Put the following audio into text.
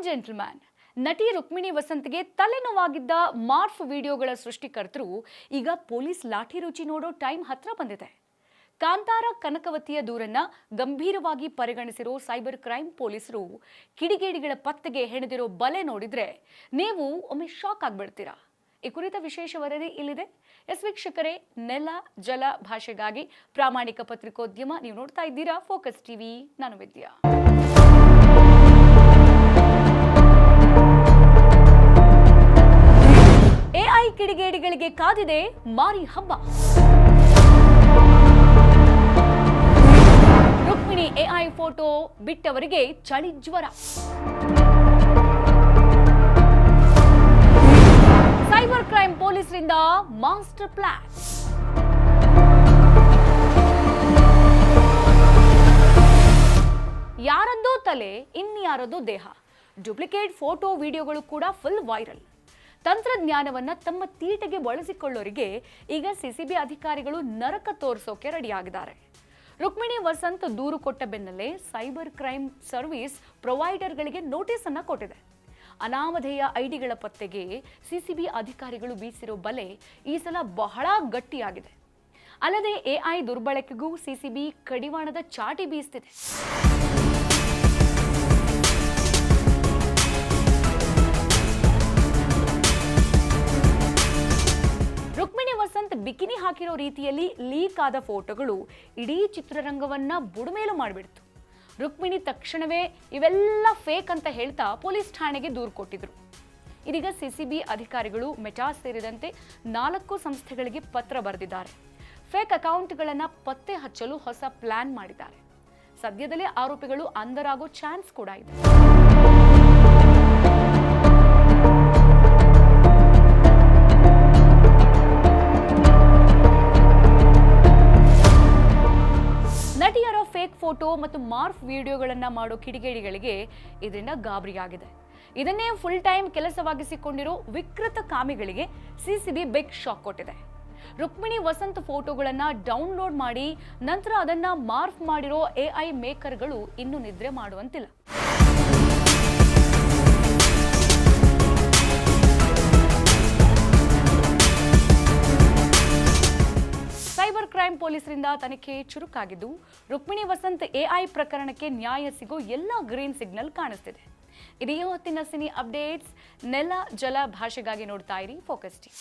Gentleman, ನಟಿ Rukmini ವಸಂತ್ಗೆ ತಲೆನೋವಾಗಿದ್ದ morph ವಿಡಿಯೋಗಳ ಸೃಷ್ಟಿಕರ್ತರು ಈಗ ಪೊಲೀಸ್ ಲಾಠಿ ರುಚಿ ನೋಡೋ ಟೈಮ್ ಹತ್ರ ಬಂದಿದೆ. ಕಾಂತಾರ ಕನಕವತಿಯ ದೂರನ್ನ ಗಂಭೀರವಾಗಿ ಪರಿಗಣಿಸಿರೋ ಸೈಬರ್ ಕ್ರೈಮ್ ಪೊಲೀಸರು ಕಿಡಿಗೇಡಿಗಳ ಪತ್ತೆಗೆ ಹೆಣೆದಿರೋ ಬಲೆ ನೋಡಿದ್ರೆ ನೀವು ಒಮ್ಮೆ ಶಾಕ್ ಆಗ್ಬಿಡ್ತೀರಾ. ಈ ಕುರಿತ ವಿಶೇಷ ವರದಿ ಇಲ್ಲಿದೆ. ವೀಕ್ಷಕರೇ, ನೆಲ ಜಲ ಭಾಷೆಗಾಗಿ ಪ್ರಾಮಾಣಿಕ ಪತ್ರಿಕೋದ್ಯಮ ನೀವು ನೋಡ್ತಾ ಇದ್ದೀರಾ ಫೋಕಸ್ ಟಿವಿ. ನಾನು ವಿದ್ಯಾ. ಎಐ ಕಿಡಿಗೇಡಿಗಳಿಗೆ ಕಾದಿದೆ ಮಾರಿ ಹಬ್ಬ. ರುಕ್ಮಿಣಿ ಎಐ ಫೋಟೋ ಬಿಟ್ಟವರಿಗೆ ಚಳಿ ಜ್ವರ. ಸೈಬರ್ ಕ್ರೈಮ್ ಪೊಲೀಸರಿಂದ ಮಾಸ್ಟರ್ ಪ್ಲಾನ್. ಯಾರದ್ದೋ ತಲೆ, ಇನ್ಯಾರದೋ ದೇಹ. ಡೂಪ್ಲಿಕೇಟ್ ಫೋಟೋ ವಿಡಿಯೋಗಳು ಕೂಡ ಫುಲ್ ವೈರಲ್. ತಂತ್ರಜ್ಞಾನವನ್ನ ತಮ್ಮ ತೀಟೆಗೆ ಬಳಸಿಕೊಳ್ಳೋರಿಗೆ ಈಗ ಸಿಸಿಬಿ ಅಧಿಕಾರಿಗಳು ನರಕ ತೋರಿಸೋಕೆ ರೆಡಿಯಾಗಿದ್ದಾರೆ. ರುಕ್ಮಿಣಿ ವಸಂತ್ ದೂರು ಕೊಟ್ಟ ಬೆನ್ನಲ್ಲೇ ಸೈಬರ್ ಕ್ರೈಮ್ ಸರ್ವಿಸ್ ಪ್ರೊವೈಡರ್ಗಳಿಗೆ ನೋಟಿಸ್ ಅನ್ನ ಕೊಟ್ಟಿದೆ. ಅನಾಮಧೇಯ ಐಡಿಗಳ ಪತ್ತೆಗೆ ಸಿಸಿಬಿ ಅಧಿಕಾರಿಗಳು ಬೀಸಿರೋ ಬಲೆ ಈ ಸಲ ಬಹಳ ಗಟ್ಟಿಯಾಗಿದೆ. ಅಲ್ಲದೆ ಎಐ ದುರ್ಬಳಕೆಗೂ ಸಿಸಿಬಿ ಕಡಿವಾಣದ ಚಾಟಿ ಬೀಸ್ತಿದೆ. ರುಕ್ಮಿಣಿ ವಸಂತ್ ಬಿಕಿನಿ ಹಾಕಿರೋ ರೀತಿಯಲ್ಲಿ ಲೀಕ್ ಆದ ಫೋಟೋಗಳು ಇಡೀ ಚಿತ್ರರಂಗವನ್ನ ಬುಡಮೇಲು ಮಾಡಿಬಿಡ್ತು. ರುಕ್ಮಿಣಿ ತಕ್ಷಣವೇ ಇವೆಲ್ಲ ಫೇಕ್ ಅಂತ ಹೇಳ್ತಾ ಪೊಲೀಸ್ ಠಾಣೆಗೆ ದೂರು ಕೊಟ್ಟಿದ್ರು. ಇದೀಗ ಸಿಸಿಬಿ ಅಧಿಕಾರಿಗಳು ಮೆಟಾ ಸೇರಿದಂತೆ 4 ಸಂಸ್ಥೆಗಳಿಗೆ ಪತ್ರ ಬರೆದಿದ್ದಾರೆ. ಫೇಕ್ ಅಕೌಂಟ್ಗಳನ್ನ ಪತ್ತೆ ಹಚ್ಚಲು ಹೊಸ ಪ್ಲಾನ್ ಮಾಡಿದ್ದಾರೆ. ಸದ್ಯದಲ್ಲೇ ಆರೋಪಿಗಳು ಅಂಧರಾಗೋ ಚಾನ್ಸ್ ಕೂಡ ಇದೆ. ನಟಿಯರ ಫೇಕ್ ಫೋಟೋ ಮತ್ತು ಮಾರ್ಫ್ ವಿಡಿಯೋಗಳನ್ನ ಮಾಡೋ ಕಿಡಿಗೇಡಿಗಳಿಗೆ ಇದರಿಂದ ಗಾಬರಿಯಾಗಿದೆ. ಇದನ್ನೇ ಫುಲ್ ಟೈಮ್ ಕೆಲಸವಾಗಿಸಿಕೊಂಡಿರೋ ವಿಕೃತ ಕಾಮಿಗಳಿಗೆ ಸಿಸಿಬಿ ಬಿಗ್ ಶಾಕ್ ಕೊಟ್ಟಿದೆ. ರುಕ್ಮಿಣಿ ವಸಂತ್ ಫೋಟೋಗಳನ್ನ ಡೌನ್ಲೋಡ್ ಮಾಡಿ ನಂತರ ಅದನ್ನ ಮಾರ್ಫ್ ಮಾಡಿರೋ ಎಐ ಮೇಕರ್ಗಳು ಇನ್ನು ನಿದ್ರೆ ಮಾಡುವಂತಿಲ್ಲ. ಸೈಬರ್ ಕ್ರೈಮ್ ಪೊಲೀಸರಿಂದ ತನಿಖೆ ಚುರುಕಾಗಿದ್ದು ರುಕ್ಮಿಣಿ ವಸಂತ್ ಎಐ ಪ್ರಕರಣಕ್ಕೆ ನ್ಯಾಯ ಸಿಗೋ ಎಲ್ಲ ಗ್ರೀನ್ ಸಿಗ್ನಲ್ ಕಾಣಿಸ್ತಿದೆ. ಇದೇ ಹೊತ್ತಿನ ಸಿನಿ ಅಪ್ಡೇಟ್ಸ್. ನೆಲ ಜಲ ಭಾಷೆಗಾಗಿ ನೋಡ್ತಾ ಇರಿ ಫೋಕಸ್ ಟಿವಿ.